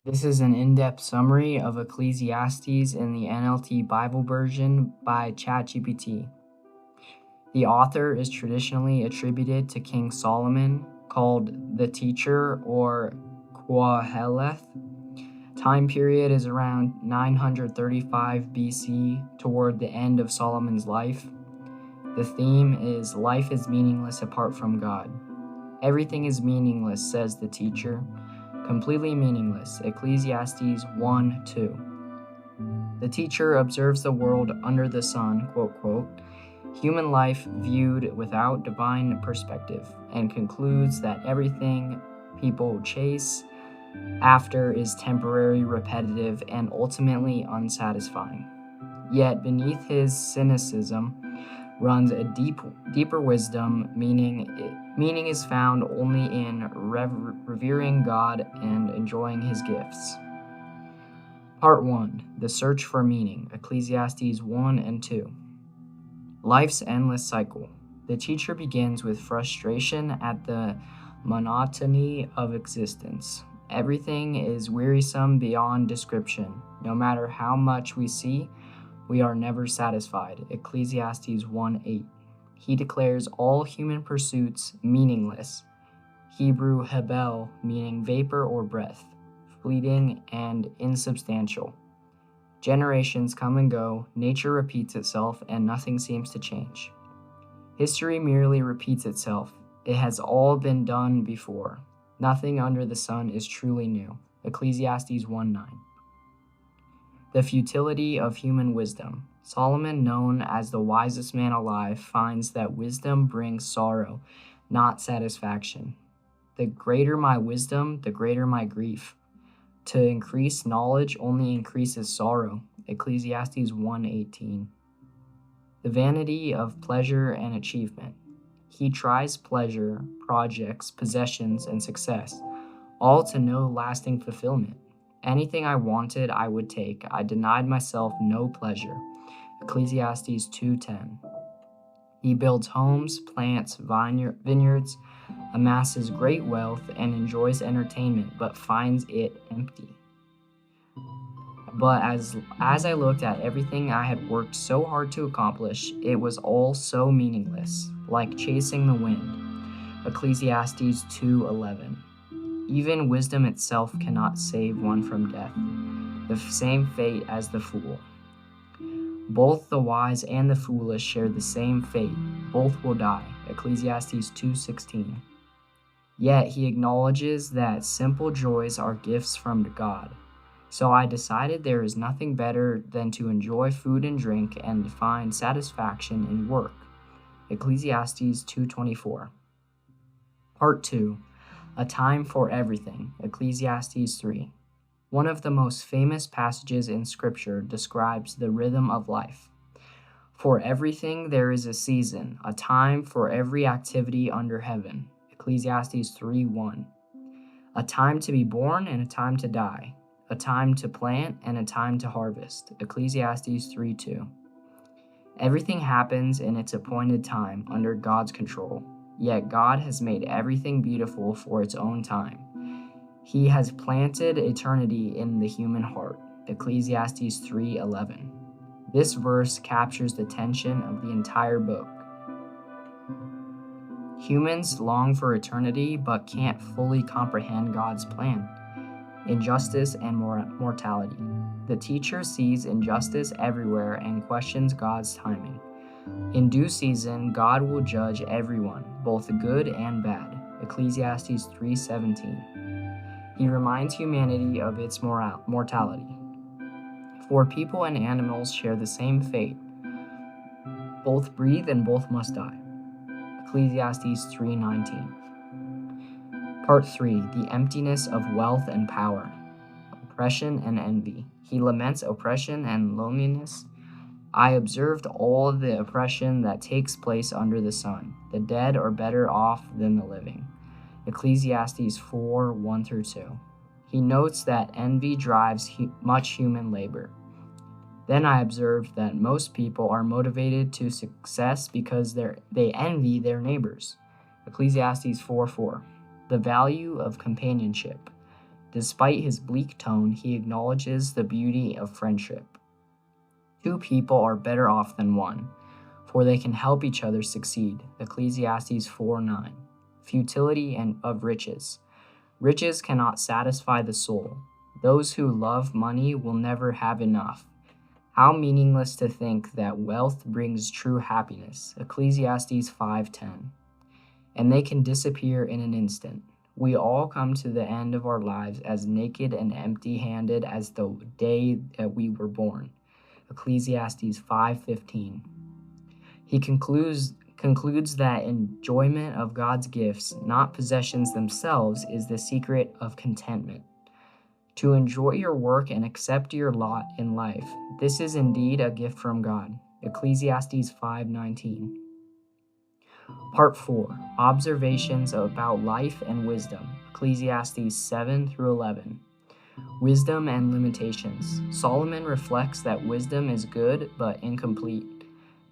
This is an in-depth summary of Ecclesiastes in the NLT Bible version by ChatGPT. The author is traditionally attributed to King Solomon, called the Teacher or Qoheleth. Time period is around 935 BC, toward the end of Solomon's life. The theme is life is meaningless apart from God. Everything is meaningless, says the teacher. Completely meaningless. Ecclesiastes 1:2. The teacher observes the world under the sun, quote, quote, human life viewed without divine perspective, and concludes that everything people chase after is temporary, repetitive, and ultimately unsatisfying. Yet beneath his cynicism runs a deeper wisdom. Meaning is found only in revering God and enjoying his gifts. Part 1. The Search for Meaning, Ecclesiastes 1 and 2. Life's endless cycle. The teacher begins with frustration at the monotony of existence. Everything is wearisome beyond description. No matter how much we see, we are never satisfied. Ecclesiastes 1:8. He declares all human pursuits meaningless. Hebrew hebel, meaning vapor or breath, fleeting and insubstantial. Generations come and go, nature repeats itself, and nothing seems to change. History merely repeats itself. It has all been done before. Nothing under the sun is truly new. Ecclesiastes 1:9. The futility of human wisdom. Solomon, known as the wisest man alive, finds that wisdom brings sorrow, not satisfaction. The greater my wisdom, the greater my grief. To increase knowledge only increases sorrow. Ecclesiastes 1:18. The vanity of pleasure and achievement. He tries pleasure, projects, possessions, and success, all to no lasting fulfillment. Anything I wanted, I would take. I denied myself no pleasure. Ecclesiastes 2:10. He builds homes, plants vineyards, amasses great wealth, and enjoys entertainment, but finds it empty. But as I looked at everything I had worked so hard to accomplish, it was all so meaningless, like chasing the wind. Ecclesiastes 2:11. Even wisdom itself cannot save one from death, the same fate as the fool. Both the wise and the foolish share the same fate. Both will die. Ecclesiastes 2:16. Yet he acknowledges that simple joys are gifts from God. So I decided there is nothing better than to enjoy food and drink and find satisfaction in work. Ecclesiastes 2:24. Part 2. A Time for Everything. Ecclesiastes 3. One of the most famous passages in Scripture describes the rhythm of life. For everything there is a season, a time for every activity under heaven. Ecclesiastes 3:1. A time to be born and a time to die. A time to plant and a time to harvest. Ecclesiastes 3:2. Everything happens in its appointed time under God's control, yet God has made everything beautiful for its own time. He has planted eternity in the human heart. Ecclesiastes 3:11. This verse captures the tension of the entire book. Humans long for eternity but can't fully comprehend God's plan. Injustice and mortality. The teacher sees injustice everywhere and questions God's timing. In due season, God will judge everyone, both good and bad. Ecclesiastes 3:17. He reminds humanity of its mortality. For people and animals share the same fate. Both breathe and both must die. Ecclesiastes 3:19. Part 3. The Emptiness of Wealth and Power. Oppression and Envy. He laments oppression and loneliness. I observed all the oppression that takes place under the sun. The dead are better off than the living. Ecclesiastes 4:1-2. He notes that envy drives much human labor. Then I observed that most people are motivated to success because they envy their neighbors. Ecclesiastes 4:4. The value of companionship. Despite his bleak tone, he acknowledges the beauty of friendship. Two people are better off than one, for they can help each other succeed. Ecclesiastes 4:9. Futility of riches. Riches cannot satisfy the soul. Those who love money will never have enough. How meaningless to think that wealth brings true happiness. Ecclesiastes 5:10. And they can disappear in an instant. We all come to the end of our lives as naked and empty-handed as the day that we were born. Ecclesiastes 5:15. He concludes that enjoyment of God's gifts, not possessions themselves, is the secret of contentment. To enjoy your work and accept your lot in life, this is indeed a gift from God. Ecclesiastes 5:19. Part 4. Observations about life and wisdom. Ecclesiastes 7-11. Wisdom and limitations. Solomon reflects that wisdom is good but incomplete.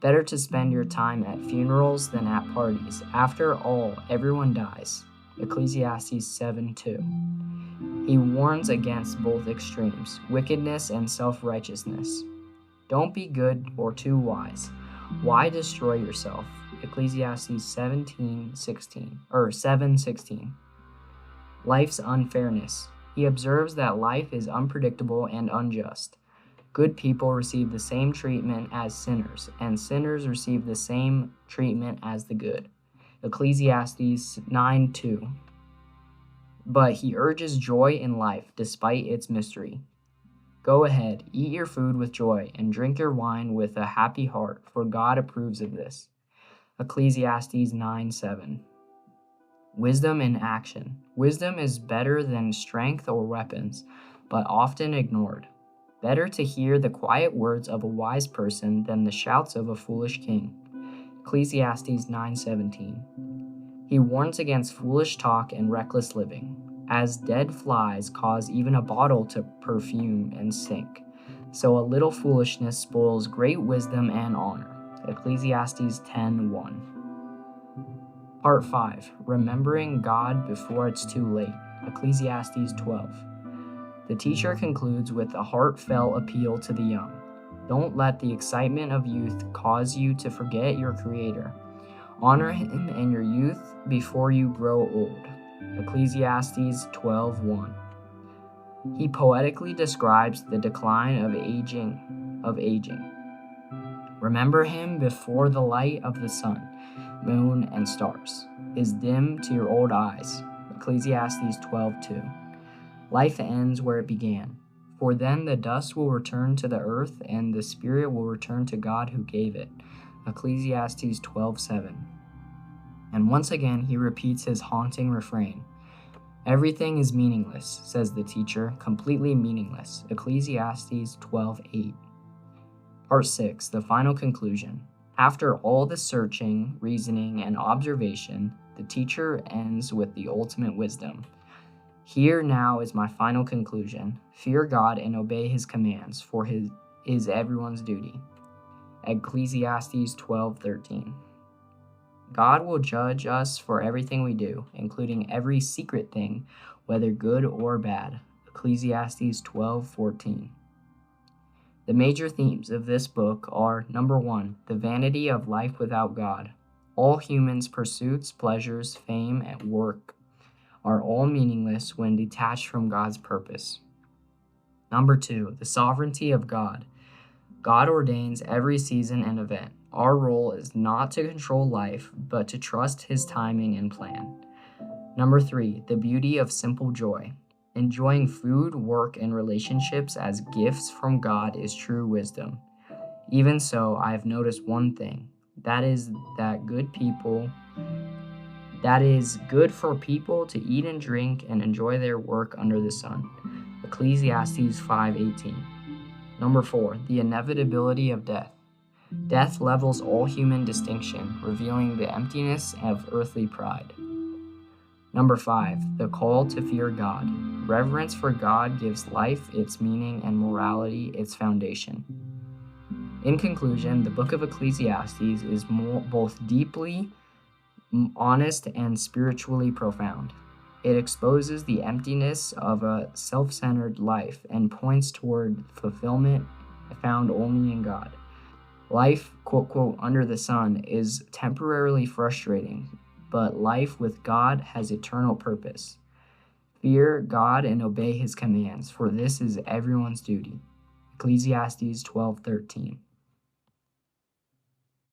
Better to spend your time at funerals than at parties. After all, everyone dies. Ecclesiastes 7:2. He warns against both extremes, wickedness and self-righteousness. Don't be good or too wise. Why destroy yourself? Ecclesiastes 7:16. Life's unfairness. He observes that life is unpredictable and unjust. Good people receive the same treatment as sinners, and sinners receive the same treatment as the good. Ecclesiastes 9:2. But he urges joy in life despite its mystery. Go ahead, eat your food with joy, and drink your wine with a happy heart, for God approves of this. Ecclesiastes 9:7. Wisdom in action. Wisdom is better than strength or weapons, but often ignored. Better to hear the quiet words of a wise person than the shouts of a foolish king. Ecclesiastes 9:17. He warns against foolish talk and reckless living, as dead flies cause even a bottle to perfume and sink. So a little foolishness spoils great wisdom and honor. Ecclesiastes 10:1. Part 5. Remembering God before it's too late. Ecclesiastes 12. The teacher concludes with a heartfelt appeal to the young. Don't let the excitement of youth cause you to forget your Creator. Honor Him in your youth before you grow old. Ecclesiastes 12:1. He poetically describes the decline of aging. Remember Him before the light of the sun, moon, and stars is dim to your old eyes. Ecclesiastes 12:2. Life ends where it began, for then the dust will return to the earth and the spirit will return to God who gave it. Ecclesiastes 12:7. And once again he repeats his haunting refrain. Everything is meaningless, says the teacher, completely meaningless. Ecclesiastes 12:8. Part 6. The final conclusion. After all the searching, reasoning, and observation, the teacher ends with the ultimate wisdom. Here now is my final conclusion. Fear God and obey His commands, for His is everyone's duty. Ecclesiastes 12:13. God will judge us for everything we do, including every secret thing, whether good or bad. Ecclesiastes 12:14. The major themes of this book are: number 1, the vanity of life without God. All humans' pursuits, pleasures, fame, and work are all meaningless when detached from God's purpose. Number 2, the sovereignty of God. God ordains every season and event. Our role is not to control life, but to trust His timing and plan. Number 3, the beauty of simple joy. Enjoying food, work, and relationships as gifts from God is true wisdom. Even so, I have noticed one thing. That is good for people to eat and drink and enjoy their work under the sun. Ecclesiastes 5:18. Number 4, the inevitability of death. Death levels all human distinction, revealing the emptiness of earthly pride. Number 5, the call to fear God. Reverence for God gives life its meaning and morality its foundation. In conclusion, the book of Ecclesiastes is both deeply honest and spiritually profound. It exposes the emptiness of a self-centered life and points toward fulfillment found only in God. Life, quote, quote, under the sun is temporarily frustrating, but life with God has eternal purpose. Fear God and obey his commands, for this is everyone's duty. Ecclesiastes 12:13.